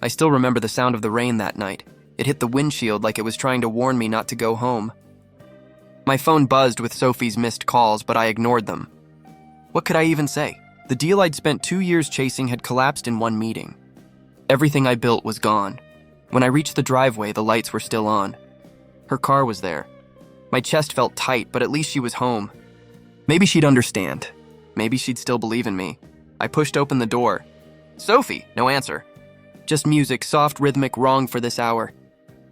I still remember the sound of the rain that night. It hit the windshield like it was trying to warn me not to go home. My phone buzzed with Sophie's missed calls, but I ignored them. What could I even say? The deal I'd spent 2 years chasing had collapsed in one meeting. Everything I built was gone. When I reached the driveway, the lights were still on. Her car was there. My chest felt tight, but at least she was home. Maybe she'd understand. Maybe she'd still believe in me. I pushed open the door. "Sophie!" No answer. Just music, soft, rhythmic, wrong for this hour.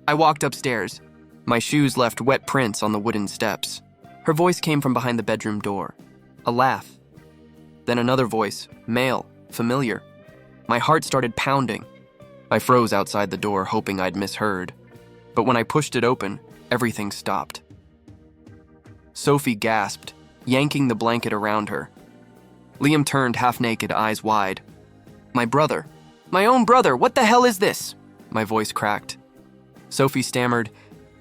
I walked upstairs. My shoes left wet prints on the wooden steps. Her voice came from behind the bedroom door. A laugh. Then another voice, male, familiar. My heart started pounding. I froze outside the door, hoping I'd misheard. But when I pushed it open, everything stopped. Sophie gasped, yanking the blanket around her. Liam turned half-naked, eyes wide. "My brother. My own brother, what the hell is this?" My voice cracked. Sophie stammered,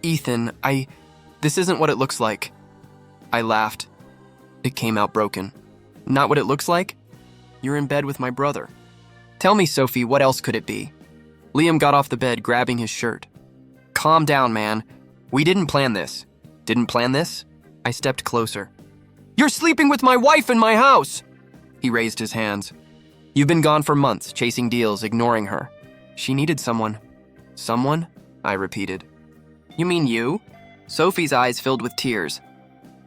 "Ethan, this isn't what it looks like." I laughed. It came out broken. "Not what it looks like? You're in bed with my brother." "Tell me, Sophie, what else could it be?" Liam got off the bed, grabbing his shirt. "Calm down, man. We didn't plan this." "Didn't plan this?" I stepped closer. "You're sleeping with my wife in my house!" He raised his hands. "You've been gone for months, chasing deals, ignoring her. She needed someone." "Someone?" I repeated. "You mean you?" Sophie's eyes filled with tears.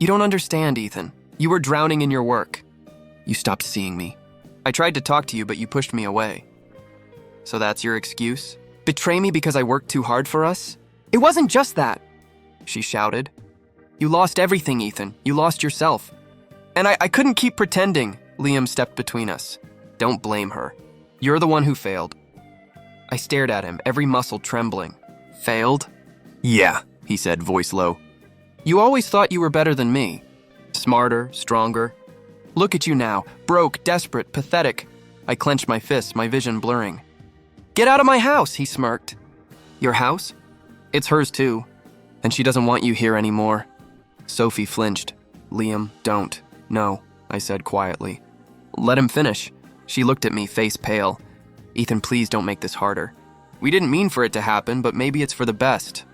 "You don't understand, Ethan. You were drowning in your work. You stopped seeing me. I tried to talk to you, but you pushed me away." "So that's your excuse? Betray me because I worked too hard for us?" "It wasn't just that," she shouted. "You lost everything, Ethan. You lost yourself. And I couldn't keep pretending." Liam stepped between us. "Don't blame her. You're the one who failed." I stared at him, every muscle trembling. "Failed?" "Yeah," he said, voice low. "You always thought you were better than me. Smarter, stronger. Look at you now, broke, desperate, pathetic." I clenched my fists, my vision blurring. "Get out of my house," he smirked. "Your house? It's hers too. And she doesn't want you here anymore." Sophie flinched. "Liam, don't." "No," I said quietly. "Let him finish." She looked at me, face pale. "Ethan, please don't make this harder. We didn't mean for it to happen, but maybe it's for the best."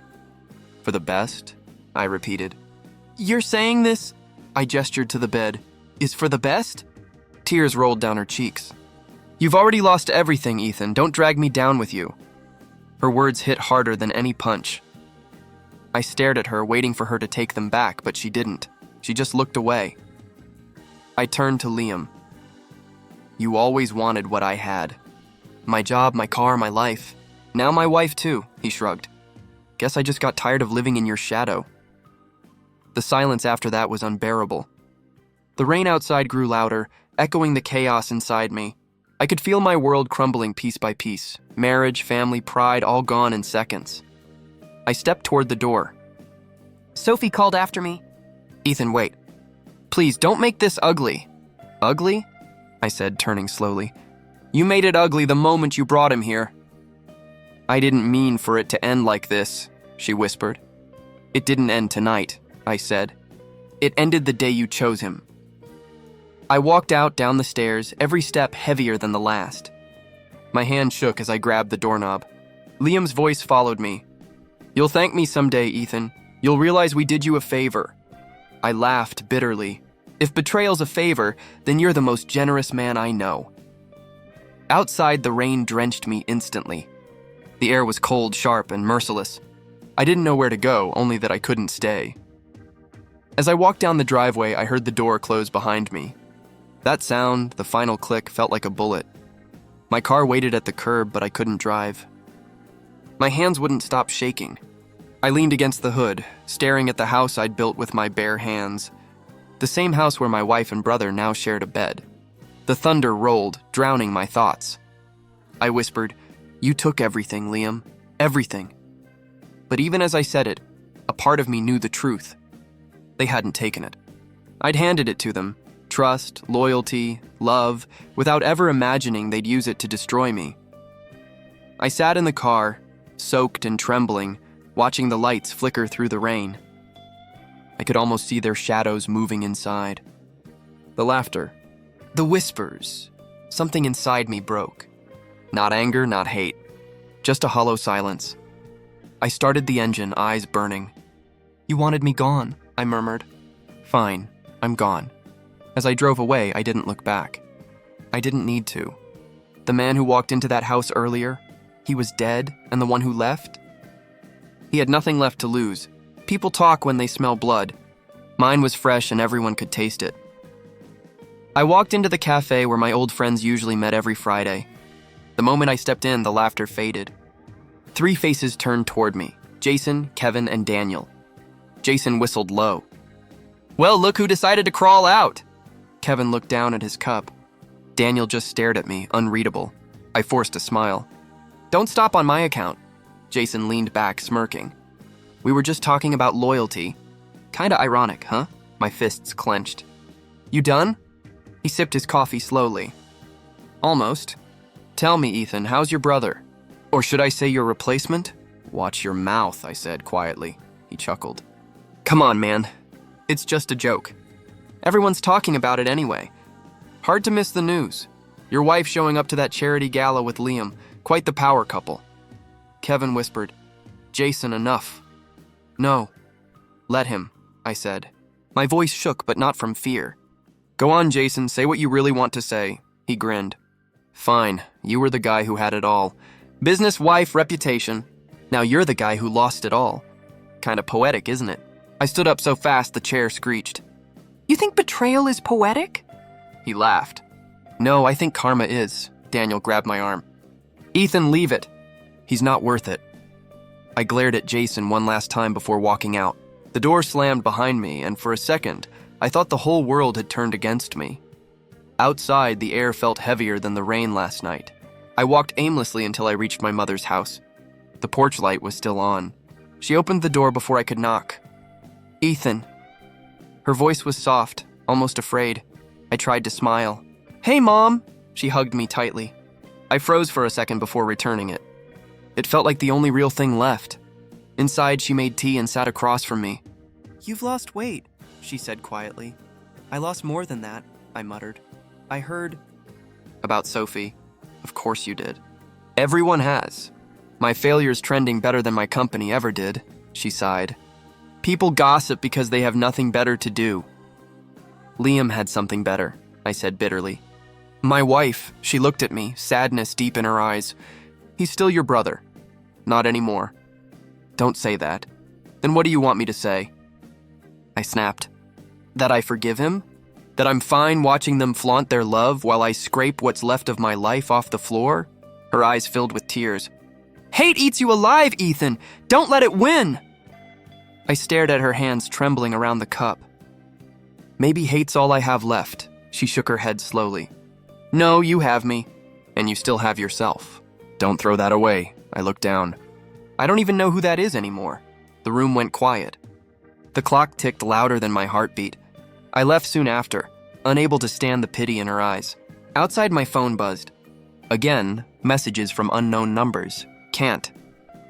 "For the best?" I repeated. "You're saying this," I gestured to the bed, "is for the best?" Tears rolled down her cheeks. "You've already lost everything, Ethan. Don't drag me down with you." Her words hit harder than any punch. I stared at her, waiting for her to take them back, but she didn't. She just looked away. I turned to Liam. "You always wanted what I had. My job, my car, my life. Now my wife too," he shrugged. "Guess I just got tired of living in your shadow." The silence after that was unbearable. The rain outside grew louder, echoing the chaos inside me. I could feel my world crumbling piece by piece. Marriage, family, pride, all gone in seconds. I stepped toward the door. "Sophie called after me." "Ethan, wait. Please, don't make this ugly." "Ugly?" I said, turning slowly. "You made it ugly the moment you brought him here." "I didn't mean for it to end like this," she whispered. "It didn't end tonight," I said. "It ended the day you chose him." I walked out down the stairs, every step heavier than the last. My hand shook as I grabbed the doorknob. Liam's voice followed me. "You'll thank me someday, Ethan. You'll realize we did you a favor." I laughed bitterly. "If betrayal's a favor, then you're the most generous man I know." Outside, the rain drenched me instantly. The air was cold, sharp, and merciless. I didn't know where to go, only that I couldn't stay. As I walked down the driveway, I heard the door close behind me. That sound, the final click, felt like a bullet. My car waited at the curb, but I couldn't drive. My hands wouldn't stop shaking. I leaned against the hood, staring at the house I'd built with my bare hands. The same house where my wife and brother now shared a bed. The thunder rolled, drowning my thoughts. I whispered, "You took everything, Liam. Everything." But even as I said it, a part of me knew the truth. They hadn't taken it. I'd handed it to them. Trust, loyalty, love, without ever imagining they'd use it to destroy me. I sat in the car, soaked and trembling, watching the lights flicker through the rain. I could almost see their shadows moving inside. The laughter, the whispers, something inside me broke. Not anger, not hate. Just a hollow silence. I started the engine, eyes burning. "You wanted me gone," I murmured. "Fine, I'm gone." As I drove away, I didn't look back. I didn't need to. The man who walked into that house earlier, he was dead, and the one who left? He had nothing left to lose. People talk when they smell blood. Mine was fresh and everyone could taste it. I walked into the cafe where my old friends usually met every Friday. The moment I stepped in, the laughter faded. 3 faces turned toward me: Jason, Kevin, and Daniel. Jason whistled low. "Well, look who decided to crawl out." Kevin looked down at his cup. Daniel just stared at me, unreadable. I forced a smile. "Don't stop on my account." Jason leaned back, smirking. "We were just talking about loyalty. Kinda ironic, huh?" My fists clenched. "You done?" He sipped his coffee slowly. "Almost. Tell me, Ethan, how's your brother? Or should I say your replacement?" "Watch your mouth," I said quietly. He chuckled. "Come on, man. It's just a joke. Everyone's talking about it anyway. Hard to miss the news. Your wife showing up to that charity gala with Liam. Quite the power couple." Kevin whispered, "Jason, enough." "No. Let him," I said. My voice shook, but not from fear. "Go on, Jason, say what you really want to say." He grinned. "Fine, you were the guy who had it all. Business, wife, reputation. Now you're the guy who lost it all. Kinda poetic, isn't it?" I stood up so fast the chair screeched. "You think betrayal is poetic?" He laughed. "No, I think karma is." Daniel grabbed my arm. "Ethan, leave it. He's not worth it." I glared at Jason one last time before walking out. The door slammed behind me, and for a second, I thought the whole world had turned against me. Outside, the air felt heavier than the rain last night. I walked aimlessly until I reached my mother's house. The porch light was still on. She opened the door before I could knock. "Ethan." Her voice was soft, almost afraid. I tried to smile. "Hey, Mom!" She hugged me tightly. I froze for a second before returning it. It felt like the only real thing left. Inside, she made tea and sat across from me. "You've lost weight," she said quietly. "I lost more than that," I muttered. "I heard..." "About Sophie. Of course you did. Everyone has. My failure's trending better than my company ever did," she sighed. "People gossip because they have nothing better to do." "Liam had something better," I said bitterly. "My wife," she looked at me, sadness deep in her eyes. "He's still your brother." "Not anymore." "Don't say that. Then what do you want me to say?" I snapped. "That I forgive him? That I'm fine watching them flaunt their love while I scrape what's left of my life off the floor?" Her eyes filled with tears. "Hate eats you alive, Ethan! Don't let it win!" I stared at her hands trembling around the cup. "Maybe hate's all I have left," she shook her head slowly. "No, you have me. And you still have yourself. Don't throw that away." I looked down. I don't even know who that is anymore. The room went quiet. The clock ticked louder than my heartbeat. I left soon after, unable to stand the pity in her eyes. Outside, my phone buzzed. Again, messages from unknown numbers. Can't.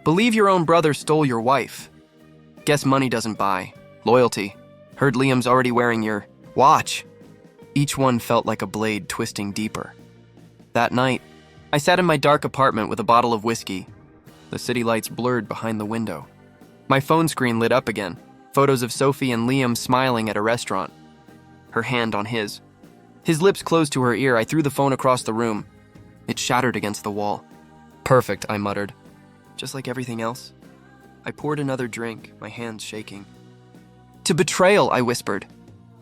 Believe your own brother stole your wife. Guess money doesn't buy. Loyalty. Heard Liam's already wearing your watch. Each one felt like a blade twisting deeper. That night, I sat in my dark apartment with a bottle of whiskey. The city lights blurred behind the window. My phone screen lit up again. Photos of Sophie and Liam smiling at a restaurant. Her hand on his. His lips closed to her ear. I threw the phone across the room. It shattered against the wall. "Perfect," I muttered. "Just like everything else." I poured another drink, my hands shaking. "To betrayal," I whispered.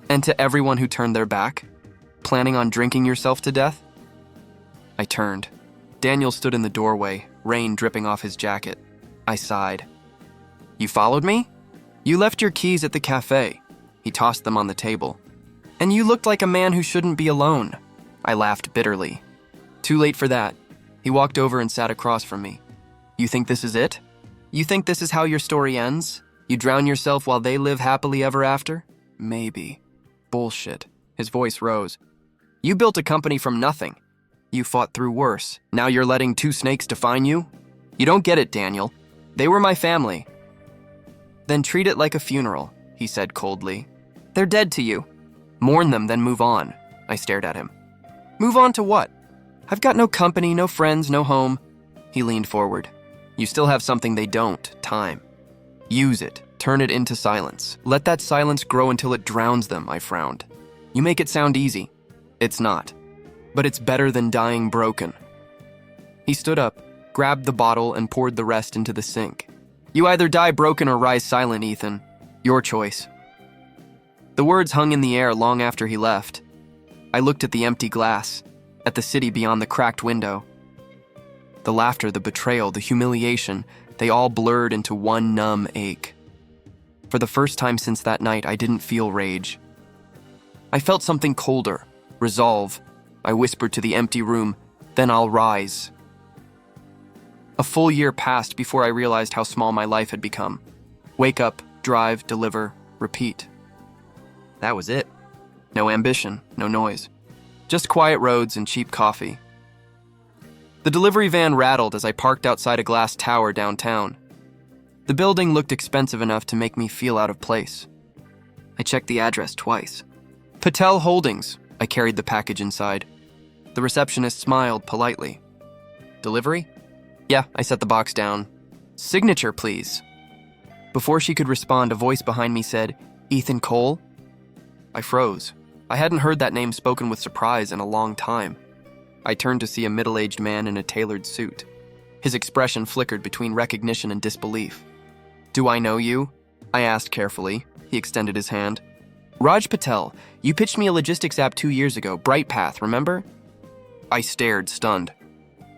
"And to everyone who turned their back? Planning on drinking yourself to death?" I turned. Daniel stood in the doorway, rain dripping off his jacket. I sighed. "You followed me? You left your keys at the cafe." He tossed them on the table. "And you looked like a man who shouldn't be alone." I laughed bitterly. "Too late for that." He walked over and sat across from me. "You think this is it? You think this is how your story ends? You drown yourself while they live happily ever after?" "Maybe." "Bullshit." His voice rose. "You built a company from nothing. You fought through worse. Now you're letting 2 snakes define you? You don't get it, Daniel. They were my family." "Then treat it like a funeral," he said coldly. "They're dead to you. Mourn them, then move on." I stared at him. "Move on to what? I've got no company, no friends, no home." He leaned forward. You still have something they don't, time. Use it. Turn it into silence. Let that silence grow until it drowns them, I frowned. You make it sound easy. It's not. But it's better than dying broken. He stood up, grabbed the bottle, and poured the rest into the sink. You either die broken or rise silent, Ethan. Your choice. The words hung in the air long after he left. I looked at the empty glass, at the city beyond the cracked window. The laughter, the betrayal, the humiliation, they all blurred into one numb ache. For the first time since that night, I didn't feel rage. I felt something colder, resolve. I whispered to the empty room, then I'll rise. A full year passed before I realized how small my life had become. Wake up, drive, deliver, repeat. That was it. No ambition, no noise. Just quiet roads and cheap coffee. The delivery van rattled as I parked outside a glass tower downtown. The building looked expensive enough to make me feel out of place. I checked the address twice. Patel Holdings. I carried the package inside. The receptionist smiled politely. Delivery? Yeah, I set the box down. Signature, please. Before she could respond, a voice behind me said, Ethan Cole? I froze. I hadn't heard that name spoken with surprise in a long time. I turned to see a middle-aged man in a tailored suit. His expression flickered between recognition and disbelief. Do I know you? I asked carefully. He extended his hand. Raj Patel, you pitched me a logistics app 2 years ago, Brightpath, remember? I stared, stunned.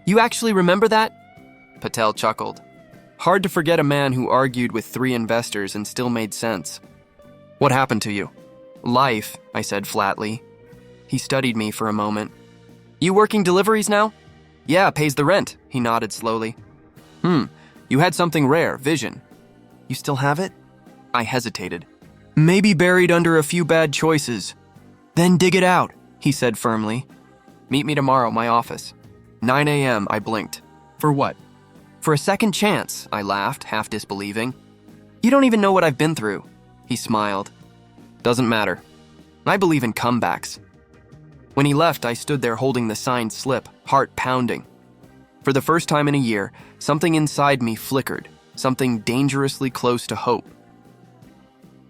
You actually remember that? Patel chuckled. Hard to forget a man who argued with 3 investors and still made sense. What happened to you? Life, I said flatly. He studied me for a moment. You working deliveries now? Yeah, pays the rent, he nodded slowly. You had something rare, vision. You still have it? I hesitated. Maybe buried under a few bad choices. Then dig it out, he said firmly. Meet me tomorrow, my office. 9 a.m., I blinked. For what? For a second chance, I laughed, half disbelieving. You don't even know what I've been through. He smiled. Doesn't matter. I believe in comebacks. When he left, I stood there holding the signed slip, heart pounding. For the first time in a year, something inside me flickered, something dangerously close to hope.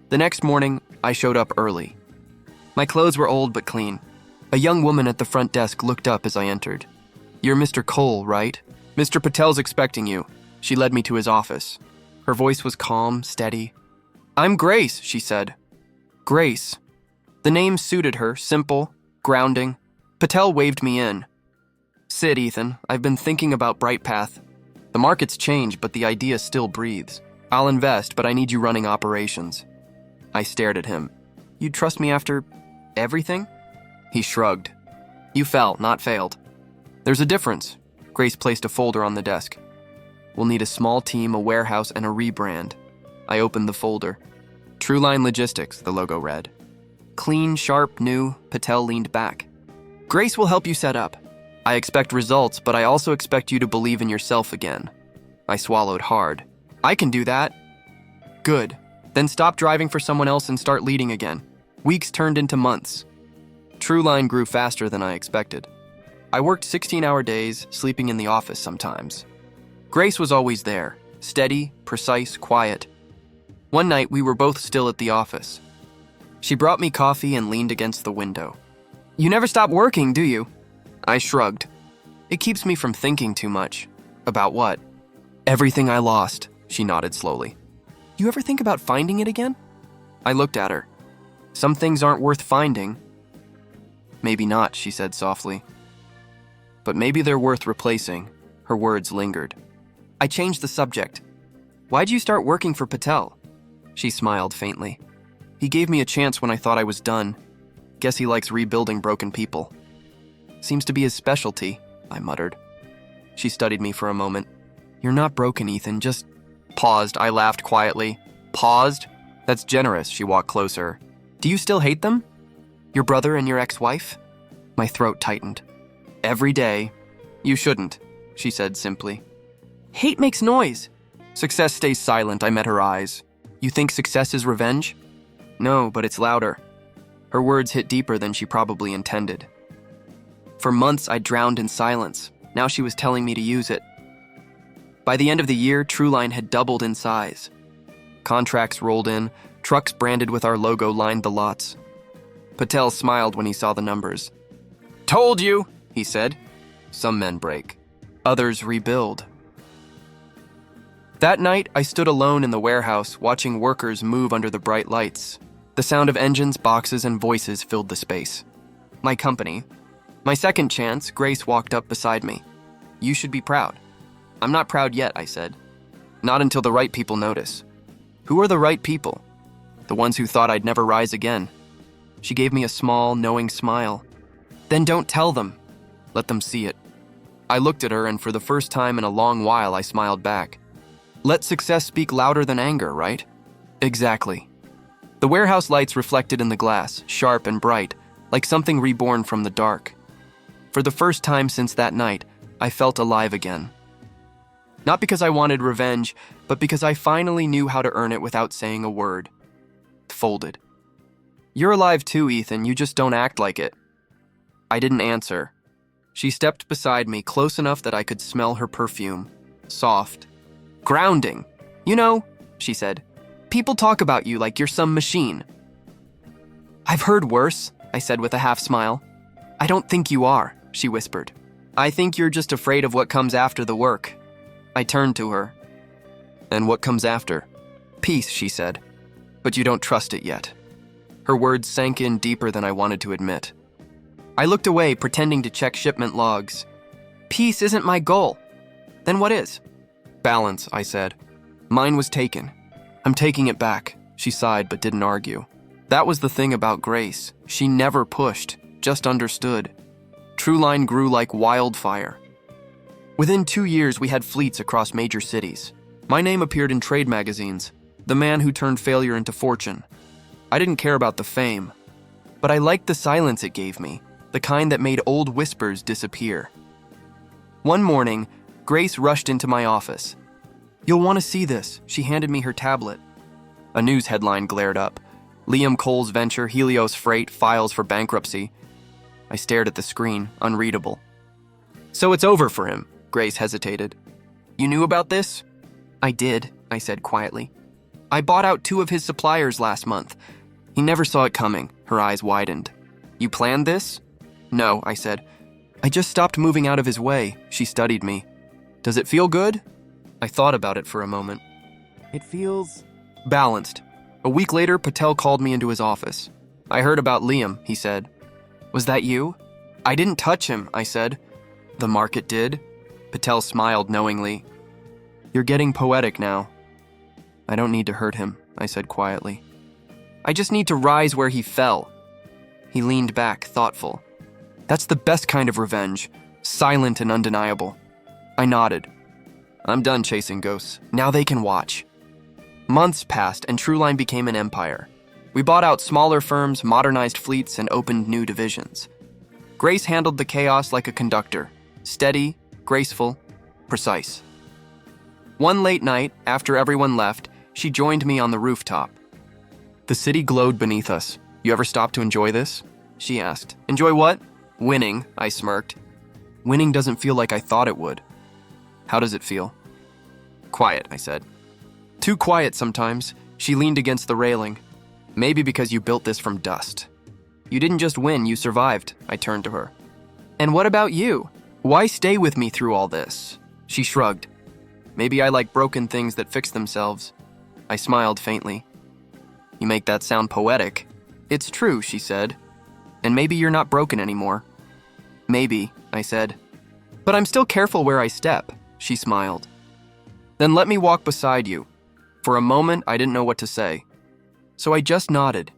The next morning, I showed up early. My clothes were old but clean. A young woman at the front desk looked up as I entered. You're Mr. Cole, right? Mr. Patel's expecting you. She led me to his office. Her voice was calm, steady. I'm Grace, she said. Grace. The name suited her, simple, grounding. Patel waved me in. Sit, Ethan. I've been thinking about Brightpath. The market's changed, but the idea still breathes. I'll invest, but I need you running operations. I stared at him. You'd trust me after everything? He shrugged. You fell, not failed. There's a difference. Grace placed a folder on the desk. We'll need a small team, a warehouse, and a rebrand. I opened the folder. Trueline Logistics, the logo read. Clean, sharp, new, Patel leaned back. Grace will help you set up. I expect results, but I also expect you to believe in yourself again. I swallowed hard. I can do that. Good. Then stop driving for someone else and start leading again. Weeks turned into months. Trueline grew faster than I expected. I worked 16-hour days, sleeping in the office sometimes. Grace was always there, steady, precise, quiet. One night, we were both still at the office. She brought me coffee and leaned against the window. You never stop working, do you? I shrugged. It keeps me from thinking too much. About what? Everything I lost, she nodded slowly. You ever think about finding it again? I looked at her. Some things aren't worth finding. Maybe not, she said softly. But maybe they're worth replacing. Her words lingered. I changed the subject. Why'd you start working for Patel? She smiled faintly. He gave me a chance when I thought I was done. Guess he likes rebuilding broken people. Seems to be his specialty, I muttered. She studied me for a moment. You're not broken, Ethan, just... Paused, I laughed quietly. Paused? That's generous, she walked closer. Do you still hate them? Your brother and your ex-wife? My throat tightened. Every day. You shouldn't, she said simply. Hate makes noise. Success stays silent, I met her eyes. You think success is revenge? No, but it's louder. Her words hit deeper than she probably intended. For months, I drowned in silence. Now she was telling me to use it. By the end of the year, Trueline had doubled in size. Contracts rolled in, trucks branded with our logo lined the lots. Patel smiled when he saw the numbers. "Told you," he said. Some men break. Others rebuild. That night, I stood alone in the warehouse, watching workers move under the bright lights. The sound of engines, boxes, and voices filled the space. My company. My second chance, Grace walked up beside me. "You should be proud." "I'm not proud yet," I said. "Not until the right people notice." "Who are the right people?" "The ones who thought I'd never rise again." She gave me a small, knowing smile. "Then don't tell them. Let them see it." I looked at her, and for the first time in a long while, I smiled back. Let success speak louder than anger, right? Exactly. The warehouse lights reflected in the glass, sharp and bright, like something reborn from the dark. For the first time since that night, I felt alive again. Not because I wanted revenge, but because I finally knew how to earn it without saying a word. Folded. "You're alive too, Ethan, you just don't act like it." I didn't answer. She stepped beside me, close enough that I could smell her perfume. Soft. Grounding. "You know," she said, "people talk about you like you're some machine." "I've heard worse," I said with a half smile. "I don't think you are," she whispered. "I think you're just afraid of what comes after the work." I turned to her. "And what comes after?" "Peace," she said. "But you don't trust it yet." Her words sank in deeper than I wanted to admit. I looked away, pretending to check shipment logs. "Peace isn't my goal." "Then what is?" "Balance," I said. "Mine was taken. I'm taking it back." She sighed but didn't argue. That was the thing about Grace. She never pushed, just understood. Trueline grew like wildfire. Within 2 years, we had fleets across major cities. My name appeared in trade magazines, the man who turned failure into fortune. I didn't care about the fame, but I liked the silence it gave me, the kind that made old whispers disappear. One morning, Grace rushed into my office. "You'll want to see this." She handed me her tablet. A news headline glared up. Liam Cole's venture, Helios Freight, files for bankruptcy. I stared at the screen, unreadable. "So it's over for him," Grace hesitated. "You knew about this?" "I did," I said quietly. "I bought out 2 of his suppliers last month." He never saw it coming. Her eyes widened. "You planned this?" "No," I said. "I just stopped moving out of his way." She studied me. "Does it feel good?" I thought about it for a moment. "It feels balanced." A week later, Patel called me into his office. "I heard about Liam," he said. "Was that you?" "I didn't touch him," I said. "The market did?" Patel smiled knowingly. "You're getting poetic now." "I don't need to hurt him," I said quietly. "I just need to rise where he fell." He leaned back, thoughtful. "That's the best kind of revenge, silent and undeniable." I nodded. "I'm done chasing ghosts. Now they can watch." Months passed, and Trueline became an empire. We bought out smaller firms, modernized fleets, and opened new divisions. Grace handled the chaos like a conductor, steady, graceful, precise. One late night, after everyone left, she joined me on the rooftop. The city glowed beneath us. "You ever stop to enjoy this?" she asked. "Enjoy what?" "Winning," I smirked. "Winning doesn't feel like I thought it would." "How does it feel?" "Quiet," I said. "Too quiet sometimes." She leaned against the railing. "Maybe because you built this from dust." "You didn't just win, you survived," I turned to her. "And what about you? Why stay with me through all this?" She shrugged. "Maybe I like broken things that fix themselves." I smiled faintly. "You make that sound poetic." "It's true," she said. "And maybe you're not broken anymore." "Maybe," I said. "But I'm still careful where I step," she smiled. "Then let me walk beside you." For a moment, I didn't know what to say. So I just nodded.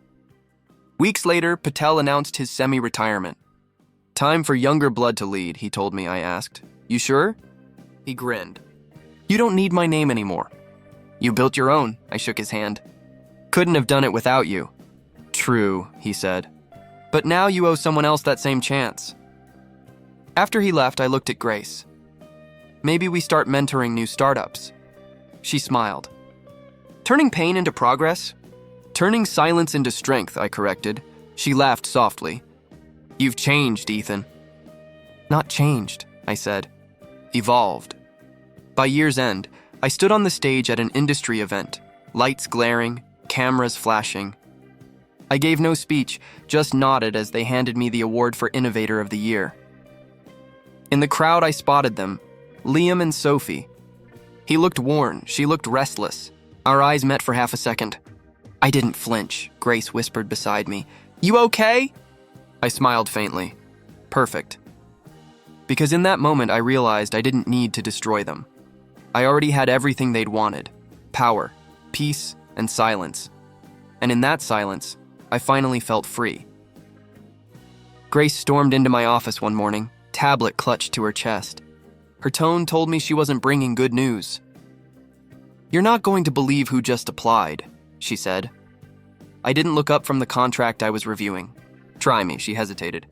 Weeks later, Patel announced his semi-retirement. "Time for younger blood to lead," he told me. I asked, "You sure?" He grinned. "You don't need my name anymore." "You built your own," I shook his hand. "Couldn't have done it without you." "True," he said. "But now you owe someone else that same chance." After he left, I looked at Grace. "Maybe we start mentoring new startups." She smiled. "Turning pain into progress?" "Turning silence into strength," I corrected. She laughed softly. "You've changed, Ethan." "Not changed," I said. "Evolved." By year's end, I stood on the stage at an industry event, lights glaring, cameras flashing. I gave no speech, just nodded as they handed me the award for Innovator of the Year. In the crowd, I spotted them, Liam and Sophie. He looked worn, she looked restless. Our eyes met for half a second. I didn't flinch, Grace whispered beside me. "You okay?" I smiled faintly. Perfect. Because in that moment, I realized I didn't need to destroy them. I already had everything they'd wanted: power, peace, and silence. And in that silence, I finally felt free. Grace stormed into my office one morning, tablet clutched to her chest. Her tone told me she wasn't bringing good news. "You're not going to believe who just applied," she said. I didn't look up from the contract I was reviewing. "Try me," she hesitated.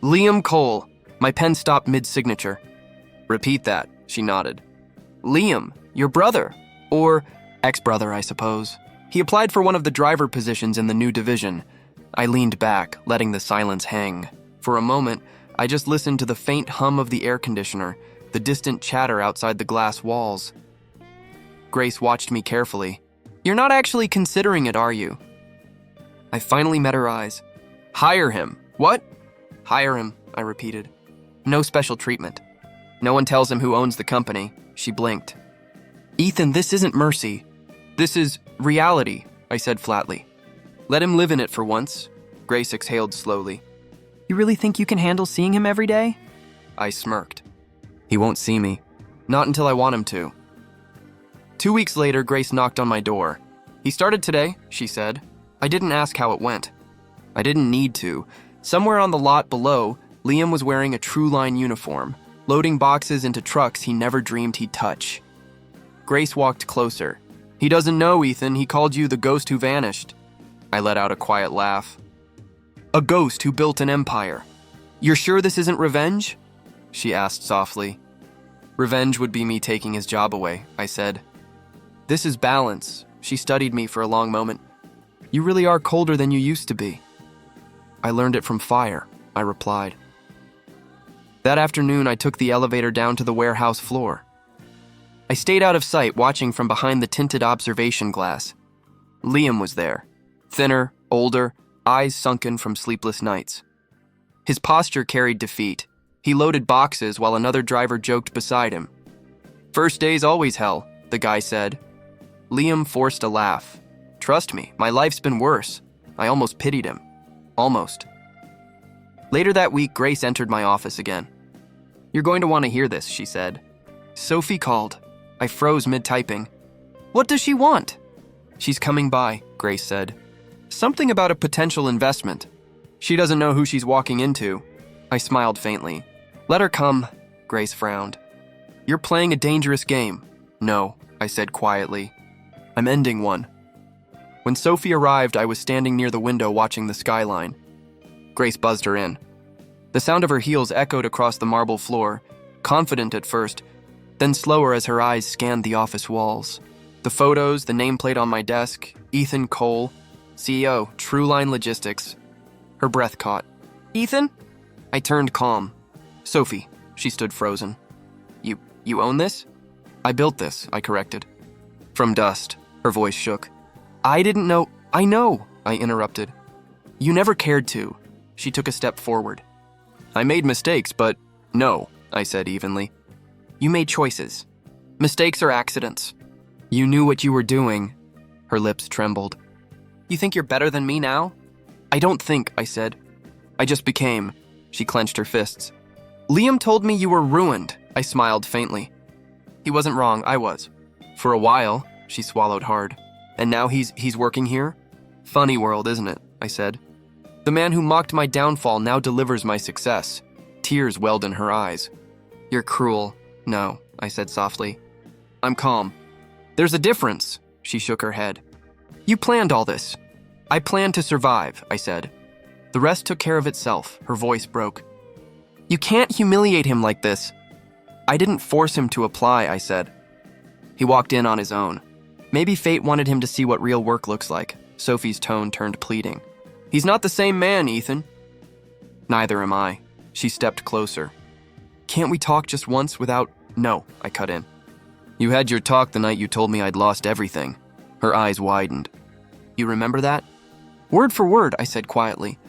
"Liam Cole." My pen stopped mid-signature. "Repeat that," she nodded. "Liam, your brother, or ex-brother, I suppose. He applied for one of the driver positions in the new division." I leaned back, letting the silence hang. For a moment, I just listened to the faint hum of the air conditioner, the distant chatter outside the glass walls. Grace watched me carefully. "You're not actually considering it, are you?" I finally met her eyes. "Hire him." "What?" "Hire him," I repeated. "No special treatment. No one tells him who owns the company." She blinked. "Ethan, this isn't mercy. This is reality," I said flatly. "Let him live in it for once." Grace exhaled slowly. "You really think you can handle seeing him every day?" I smirked. "He won't see me. Not until I want him to." 2 weeks later, Grace knocked on my door. "He started today," she said. I didn't ask how it went. I didn't need to. Somewhere on the lot below, Liam was wearing a True-Line uniform, loading boxes into trucks he never dreamed he'd touch. Grace walked closer. "He doesn't know, Ethan. He called you the ghost who vanished." I let out a quiet laugh. "A ghost who built an empire. You're sure this isn't revenge?" she asked softly. "Revenge would be me taking his job away," I said. "This is balance." She studied me for a long moment. "You really are colder than you used to be." "I learned it from fire," I replied. That afternoon, I took the elevator down to the warehouse floor. I stayed out of sight, watching from behind the tinted observation glass. Liam was there, thinner, older, eyes sunken from sleepless nights. His posture carried defeat. He loaded boxes while another driver joked beside him. "First day's always hell," the guy said. Liam forced a laugh. "Trust me, my life's been worse." I almost pitied him. Almost. Later that week, Grace entered my office again. "You're going to want to hear this," she said. "Sophie called." I froze mid-typing. "What does she want?" "She's coming by," Grace said. "Something about a potential investment. She doesn't know who she's walking into." I smiled faintly. "Let her come," Grace frowned. "You're playing a dangerous game." "No," I said quietly. "I'm ending one." When Sophie arrived, I was standing near the window watching the skyline. Grace buzzed her in. The sound of her heels echoed across the marble floor, confident at first, then slower as her eyes scanned the office walls. The photos, the nameplate on my desk, Ethan Cole, CEO, True-Line Logistics. Her breath caught. "Ethan?" I turned calm. "Sophie." She stood frozen. You own this?" "I built this," I corrected. "From dust." Her voice shook. "I didn't know." "I know," I interrupted. "You never cared to." She took a step forward. "I made mistakes, but no," I said evenly. "You made choices. Mistakes are accidents. You knew what you were doing." Her lips trembled. "You think you're better than me now?" "I don't think," I said. "I just became." She clenched her fists. "Liam told me you were ruined." I smiled faintly. He wasn't wrong, I was. "For a while," she swallowed hard. "And now he's working here?" "Funny world, isn't it?" I said. "The man who mocked my downfall now delivers my success." Tears welled in her eyes. "You're cruel." "No," I said softly. "I'm calm." "There's a difference." She shook her head. "You planned all this." "I planned to survive," I said. The rest took care of itself. Her voice broke. "You can't humiliate him like this." "I didn't force him to apply," I said. He walked in on his own. Maybe fate wanted him to see what real work looks like. Sophie's tone turned pleading. "He's not the same man, Ethan." "Neither am I." She stepped closer. "Can't we talk just once without—" "No," I cut in. You had your talk the night you told me I'd lost everything. Her eyes widened. You remember that? Word for word, I said quietly.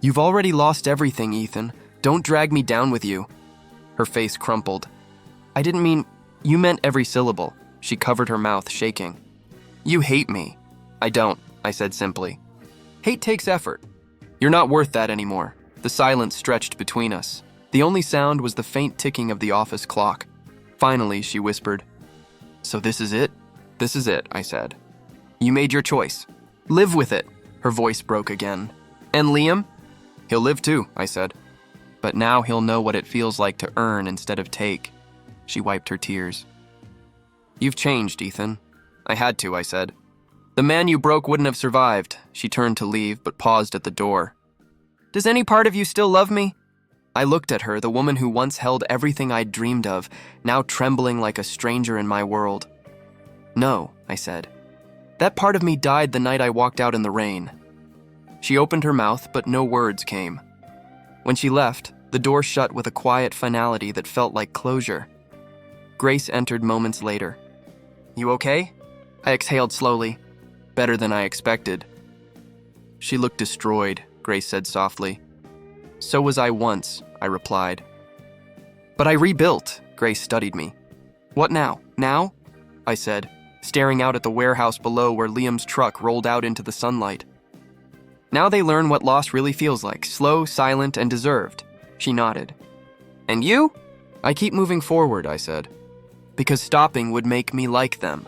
You've already lost everything, Ethan. Don't drag me down with you. Her face crumpled. I didn't mean... You meant every syllable. She covered her mouth, shaking. You hate me. I don't, I said simply. Hate takes effort. You're not worth that anymore. The silence stretched between us. The only sound was the faint ticking of the office clock. Finally, she whispered, So this is it? This is it, I said. You made your choice. Live with it. Her voice broke again. And Liam? He'll live too, I said. But now he'll know what it feels like to earn instead of take. She wiped her tears. You've changed, Ethan. I had to, I said. The man you broke wouldn't have survived. She turned to leave, but paused at the door. Does any part of you still love me? I looked at her, the woman who once held everything I'd dreamed of, now trembling like a stranger in my world. No, I said. That part of me died the night I walked out in the rain. She opened her mouth, but no words came. When she left, the door shut with a quiet finality that felt like closure. Grace entered moments later. You okay? I exhaled slowly. Better than I expected. She looked destroyed, Grace said softly. So was I once, I replied. But I rebuilt, Grace studied me. What now? Now? I said, staring out at the warehouse below where Liam's truck rolled out into the sunlight. Now they learn what loss really feels like, slow, silent, and deserved. She nodded. And you? I keep moving forward, I said, because stopping would make me like them.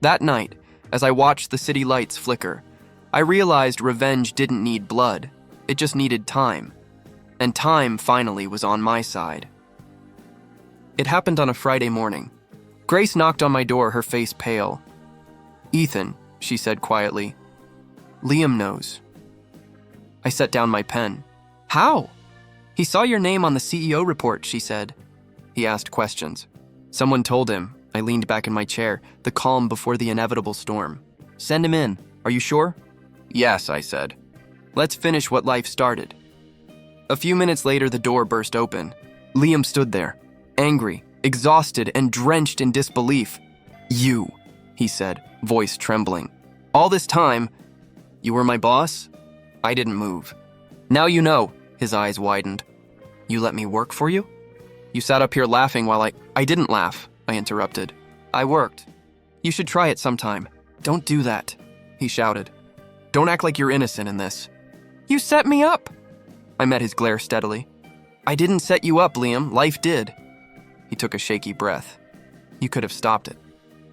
That night, as I watched the city lights flicker, I realized revenge didn't need blood. It just needed time. And time finally was on my side. It happened on a Friday morning. Grace knocked on my door, her face pale. Ethan, she said quietly. Liam knows. I set down my pen. How? He saw your name on the CEO report, she said. He asked questions. Someone told him. I leaned back in my chair, the calm before the inevitable storm. Send him in. Are you sure? Yes, I said. Let's finish what life started. A few minutes later, the door burst open. Liam stood there, angry, exhausted, and drenched in disbelief. You, he said, voice trembling. All this time, you were my boss? I didn't move. Now you know, his eyes widened. You let me work for you? You sat up here laughing while I didn't laugh, I interrupted. I worked. You should try it sometime. Don't do that, he shouted. Don't act like you're innocent in this. You set me up. I met his glare steadily. I didn't set you up, Liam. Life did. He took a shaky breath. You could have stopped it.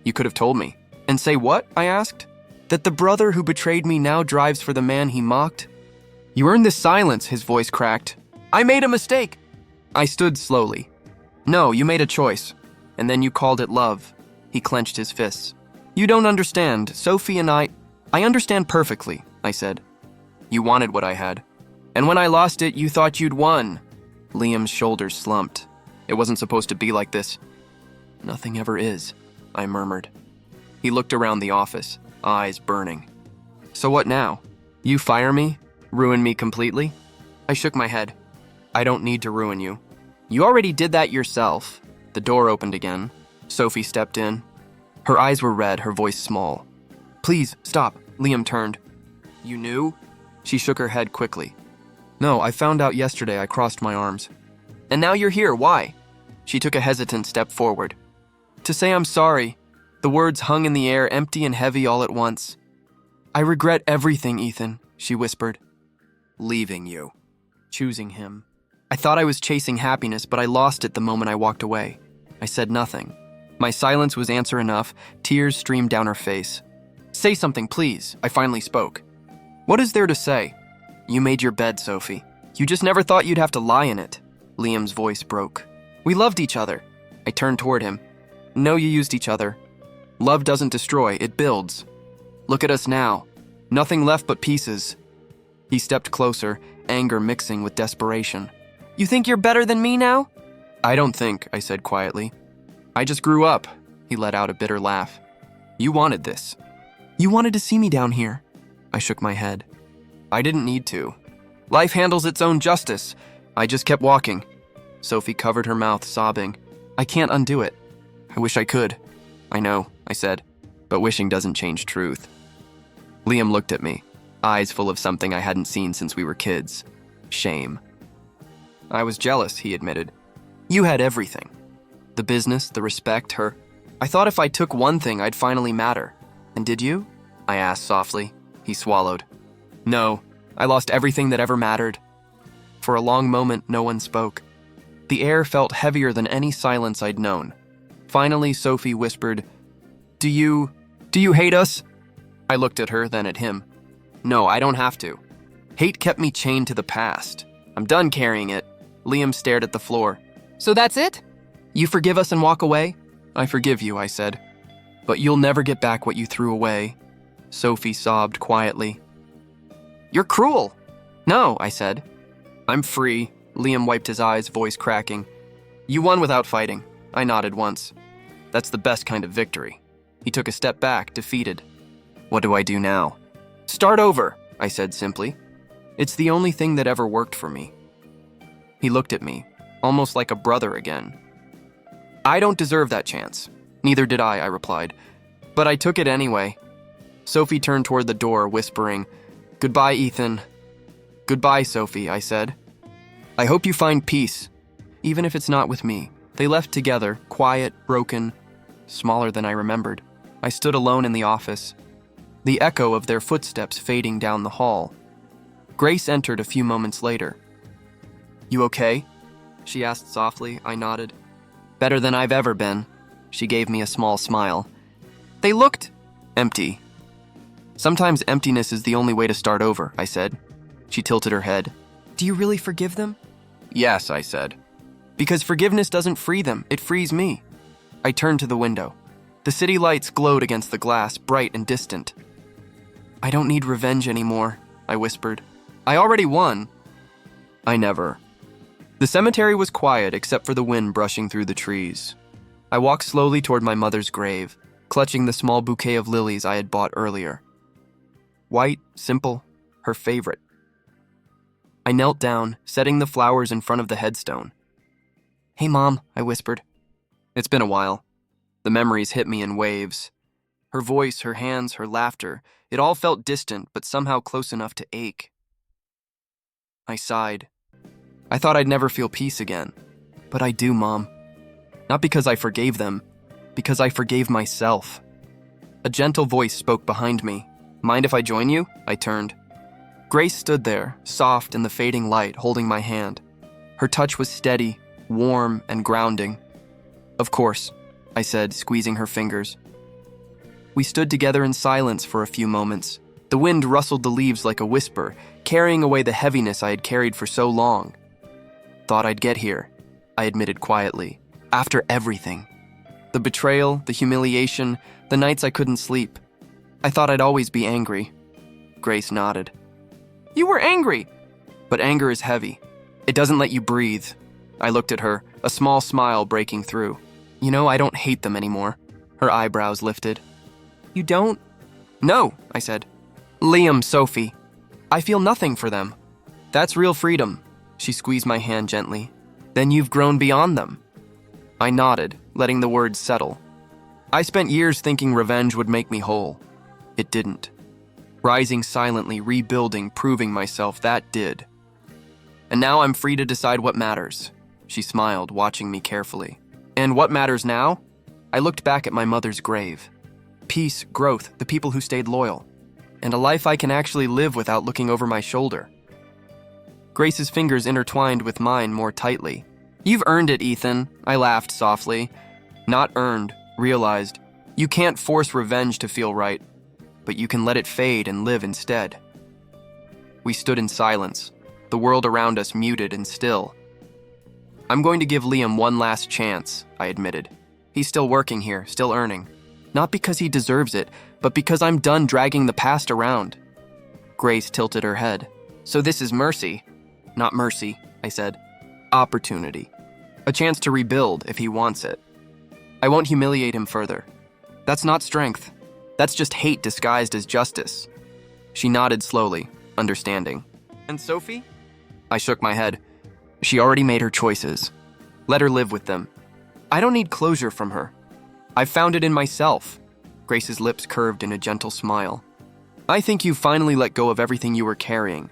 You could have told me. And say what? I asked. That the brother who betrayed me now drives for the man he mocked? You earned this silence, his voice cracked. I made a mistake. I stood slowly. No, you made a choice. And then you called it love. He clenched his fists. You don't understand. Sophie and I understand perfectly, I said. You wanted what I had. And when I lost it, you thought you'd won. Liam's shoulders slumped. It wasn't supposed to be like this. Nothing ever is, I murmured. He looked around the office, eyes burning. So what now? You fire me? Ruin me completely? I shook my head. I don't need to ruin you. You already did that yourself. The door opened again. Sophie stepped in. Her eyes were red, her voice small. Please, stop. Liam turned. You knew? She shook her head quickly. No, I found out yesterday. I crossed my arms. And now you're here. Why? She took a hesitant step forward. To say I'm sorry. The words hung in the air, empty and heavy all at once. I regret everything, Ethan, she whispered. Leaving you. Choosing him. I thought I was chasing happiness, but I lost it the moment I walked away. I said nothing. My silence was answer enough. Tears streamed down her face. Say something, please. I finally spoke. What is there to say? You made your bed, Sophie. You just never thought you'd have to lie in it. Liam's voice broke. We loved each other. I turned toward him. No, you used each other. Love doesn't destroy, it builds. Look at us now. Nothing left but pieces. He stepped closer, anger mixing with desperation. You think you're better than me now? I don't think, I said quietly. I just grew up. He let out a bitter laugh. You wanted this. You wanted to see me down here. I shook my head. I didn't need to. Life handles its own justice. I just kept walking. Sophie covered her mouth, sobbing. I can't undo it. I wish I could. I know, I said, but wishing doesn't change truth. Liam looked at me, eyes full of something I hadn't seen since we were kids. Shame. I was jealous, he admitted. You had everything. The business, the respect, her. I thought if I took one thing, I'd finally matter. And did you? I asked softly. He swallowed. No, I lost everything that ever mattered. For a long moment, no one spoke. The air felt heavier than any silence I'd known. Finally, Sophie whispered, Do you hate us? I looked at her, then at him. No, I don't have to. Hate kept me chained to the past. I'm done carrying it. Liam stared at the floor. So that's it? You forgive us and walk away? I forgive you, I said. But you'll never get back what you threw away. Sophie sobbed quietly. You're cruel. No, I said. I'm free. Liam wiped his eyes, voice cracking. You won without fighting. I nodded once. That's the best kind of victory. He took a step back, defeated. What do I do now? Start over, I said simply. It's the only thing that ever worked for me. He looked at me, almost like a brother again. I don't deserve that chance. Neither did I replied. But I took it anyway. Sophie turned toward the door, whispering, Goodbye, Ethan. Goodbye, Sophie, I said. I hope you find peace, even if it's not with me. They left together, quiet, broken, smaller than I remembered. I stood alone in the office, the echo of their footsteps fading down the hall. Grace entered a few moments later. You okay? She asked softly. I nodded. Better than I've ever been. She gave me a small smile. They looked empty. Sometimes emptiness is the only way to start over, I said. She tilted her head. Do you really forgive them? Yes, I said. Because forgiveness doesn't free them, it frees me. I turned to the window. The city lights glowed against the glass, bright and distant. I don't need revenge anymore, I whispered. I already won. I never. The cemetery was quiet except for the wind brushing through the trees. I walked slowly toward my mother's grave, clutching the small bouquet of lilies I had bought earlier. White, simple, her favorite. I knelt down, setting the flowers in front of the headstone. Hey, Mom, I whispered. It's been a while. The memories hit me in waves. Her voice, her hands, her laughter, it all felt distant, but somehow close enough to ache. I sighed. I thought I'd never feel peace again. But I do, Mom. Not because I forgave them, because I forgave myself. A gentle voice spoke behind me. Mind if I join you? I turned. Grace stood there, soft in the fading light, holding my hand. Her touch was steady, warm, and grounding. Of course, I said, squeezing her fingers. We stood together in silence for a few moments. The wind rustled the leaves like a whisper, carrying away the heaviness I had carried for so long. Thought I'd get here, I admitted quietly. After everything. The betrayal, the humiliation, the nights I couldn't sleep. I thought I'd always be angry. Grace nodded. You were angry! But anger is heavy. It doesn't let you breathe. I looked at her, a small smile breaking through. You know, I don't hate them anymore. Her eyebrows lifted. You don't? No, I said. Liam, Sophie. I feel nothing for them. That's real freedom. She squeezed my hand gently. Then you've grown beyond them. I nodded, letting the words settle. I spent years thinking revenge would make me whole. It didn't. Rising silently, rebuilding, proving myself, that did. And now I'm free to decide what matters. She smiled, watching me carefully. And what matters now? I looked back at my mother's grave. Peace, growth, the people who stayed loyal. And a life I can actually live without looking over my shoulder. Grace's fingers intertwined with mine more tightly. You've earned it, Ethan, I laughed softly. Not earned, realized. You can't force revenge to feel right, but you can let it fade and live instead. We stood in silence, the world around us muted and still. I'm going to give Liam one last chance, I admitted. He's still working here, still earning. Not because he deserves it, but because I'm done dragging the past around. Grace tilted her head. So this is mercy. Not mercy, I said. Opportunity. A chance to rebuild if he wants it. I won't humiliate him further. That's not strength. That's just hate disguised as justice. She nodded slowly, understanding. And Sophie? I shook my head. She already made her choices. Let her live with them. I don't need closure from her. I've found it in myself. Grace's lips curved in a gentle smile. I think you finally let go of everything you were carrying.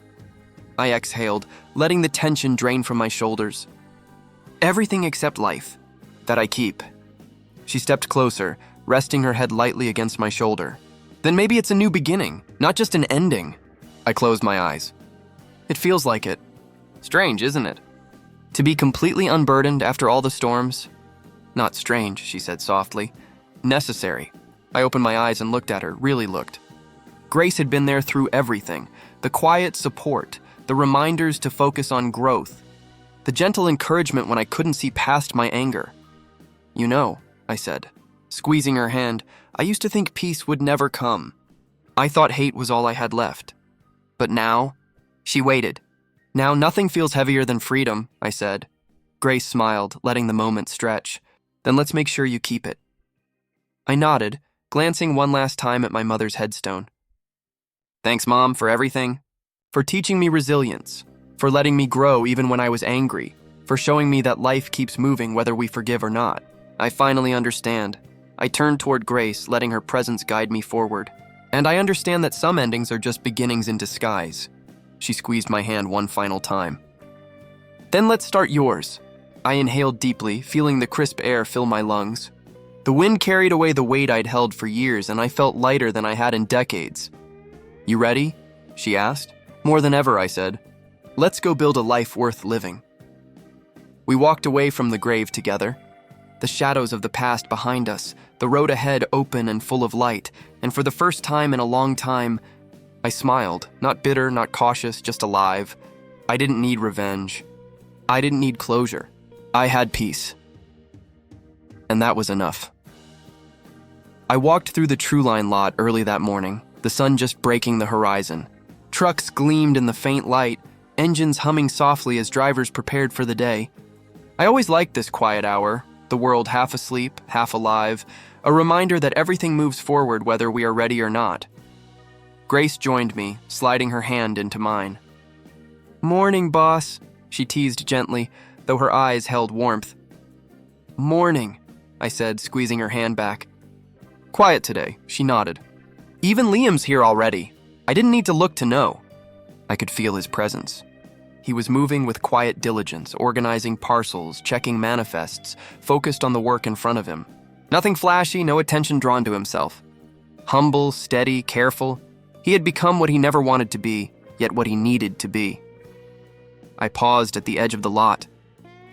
I exhaled, letting the tension drain from my shoulders. Everything except life, that I keep. She stepped closer, resting her head lightly against my shoulder. Then maybe it's a new beginning, not just an ending. I closed my eyes. It feels like it. Strange, isn't it? To be completely unburdened after all the storms? Not strange, she said softly. Necessary. I opened my eyes and looked at her, really looked. Grace had been there through everything. The quiet support, the reminders to focus on growth, the gentle encouragement when I couldn't see past my anger. You know, I said, squeezing her hand, I used to think peace would never come. I thought hate was all I had left. But now, she waited. Now nothing feels heavier than freedom, I said. Grace smiled, letting the moment stretch. Then let's make sure you keep it. I nodded, glancing one last time at my mother's headstone. Thanks, Mom, for everything. For teaching me resilience. For letting me grow even when I was angry. For showing me that life keeps moving whether we forgive or not. I finally understand. I turned toward Grace, letting her presence guide me forward. And I understand that some endings are just beginnings in disguise. She squeezed my hand one final time. Then let's start yours. I inhaled deeply, feeling the crisp air fill my lungs. The wind carried away the weight I'd held for years, and I felt lighter than I had in decades. You ready? She asked. More than ever, I said. Let's go build a life worth living. We walked away from the grave together. The shadows of the past behind us, the road ahead open and full of light, and for the first time in a long time, I smiled, not bitter, not cautious, just alive. I didn't need revenge. I didn't need closure. I had peace. And that was enough. I walked through the Trueline lot early that morning, the sun just breaking the horizon. Trucks gleamed in the faint light, engines humming softly as drivers prepared for the day. I always liked this quiet hour, the world half asleep, half alive, a reminder that everything moves forward whether we are ready or not. Grace joined me, sliding her hand into mine. Morning, boss, she teased gently, though her eyes held warmth. Morning, I said, squeezing her hand back. Quiet today, she nodded. Even Liam's here already. I didn't need to look to know. I could feel his presence. He was moving with quiet diligence, organizing parcels, checking manifests, focused on the work in front of him. Nothing flashy, no attention drawn to himself. Humble, steady, careful. He had become what he never wanted to be, yet what he needed to be. I paused at the edge of the lot.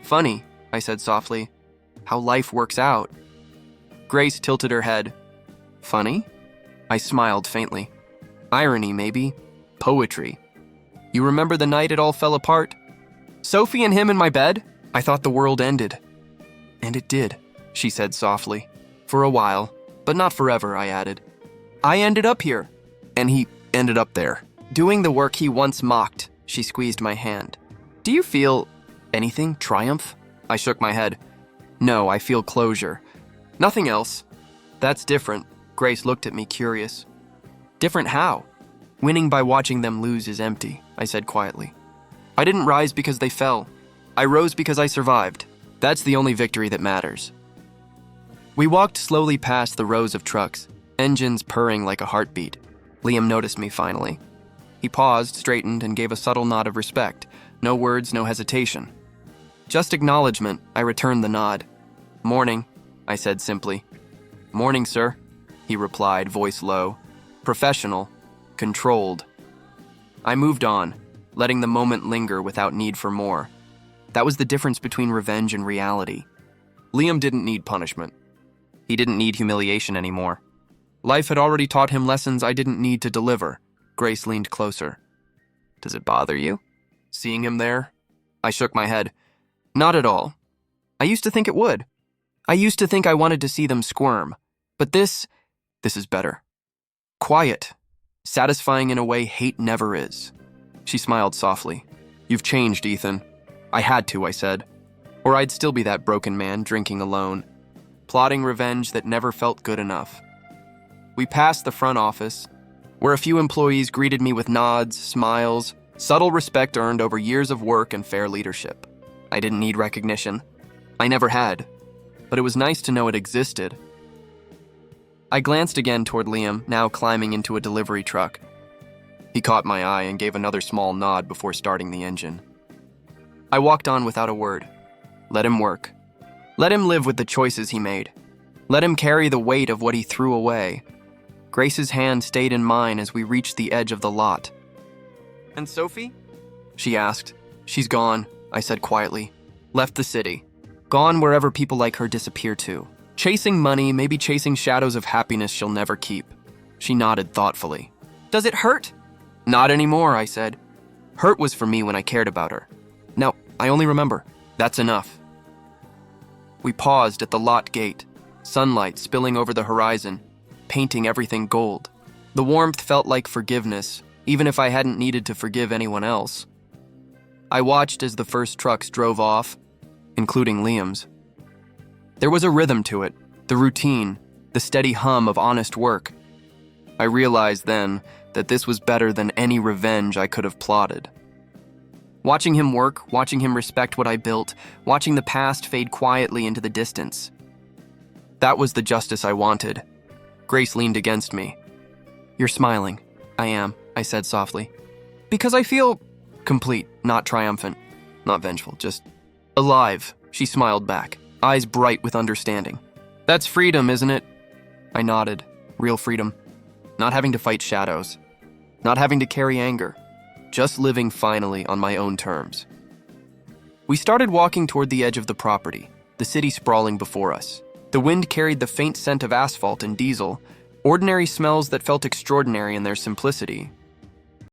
Funny, I said softly, how life works out. Grace tilted her head. Funny? I smiled faintly. Irony, maybe. Poetry. You remember the night it all fell apart? Sophie and him in my bed? I thought the world ended. And it did, she said softly. For a while, but not forever, I added. I ended up here. And he ended up there. Doing the work he once mocked, she squeezed my hand. Do you feel anything? Triumph? I shook my head. No, I feel closure. Nothing else. That's different. Grace looked at me curious. Different how? Winning by watching them lose is empty, I said quietly. I didn't rise because they fell. I rose because I survived. That's the only victory that matters. We walked slowly past the rows of trucks, engines purring like a heartbeat. Liam noticed me finally. He paused, straightened, and gave a subtle nod of respect. No words, no hesitation. Just acknowledgement, I returned the nod. Morning, I said simply. Morning, sir, he replied, voice low. Professional, controlled. I moved on, letting the moment linger without need for more. That was the difference between revenge and reality. Liam didn't need punishment. He didn't need humiliation anymore. Life had already taught him lessons I didn't need to deliver. Grace leaned closer. Does it bother you, seeing him there? I shook my head. Not at all. I used to think it would. I used to think I wanted to see them squirm. But this is better. Quiet. Satisfying in a way hate never is. She smiled softly. You've changed, Ethan. I had to, I said. Or I'd still be that broken man drinking alone, plotting revenge that never felt good enough. We passed the front office, where a few employees greeted me with nods, smiles, subtle respect earned over years of work and fair leadership. I didn't need recognition. I never had. But it was nice to know it existed. I glanced again toward Liam, now climbing into a delivery truck. He caught my eye and gave another small nod before starting the engine. I walked on without a word. Let him work. Let him live with the choices he made. Let him carry the weight of what he threw away. Grace's hand stayed in mine as we reached the edge of the lot. "And Sophie?" she asked. "She's gone," I said quietly. "Left the city. Gone wherever people like her disappear to. Chasing money, maybe chasing shadows of happiness she'll never keep." She nodded thoughtfully. "Does it hurt?" "Not anymore," I said. "Hurt was for me when I cared about her. Now, I only remember. That's enough." We paused at the lot gate, sunlight spilling over the horizon, painting everything gold. The warmth felt like forgiveness, even if I hadn't needed to forgive anyone else. I watched as the first trucks drove off, including Liam's. There was a rhythm to it, the routine, the steady hum of honest work. I realized then that this was better than any revenge I could have plotted. Watching him work, watching him respect what I built, watching the past fade quietly into the distance. That was the justice I wanted. Grace leaned against me. "You're smiling." "I am," I said softly. "Because I feel complete, not triumphant, not vengeful, just alive," she smiled back, eyes bright with understanding. "That's freedom, isn't it?" I nodded. Real freedom. Not having to fight shadows. Not having to carry anger. Just living finally on my own terms. We started walking toward the edge of the property, the city sprawling before us. The wind carried the faint scent of asphalt and diesel, ordinary smells that felt extraordinary in their simplicity,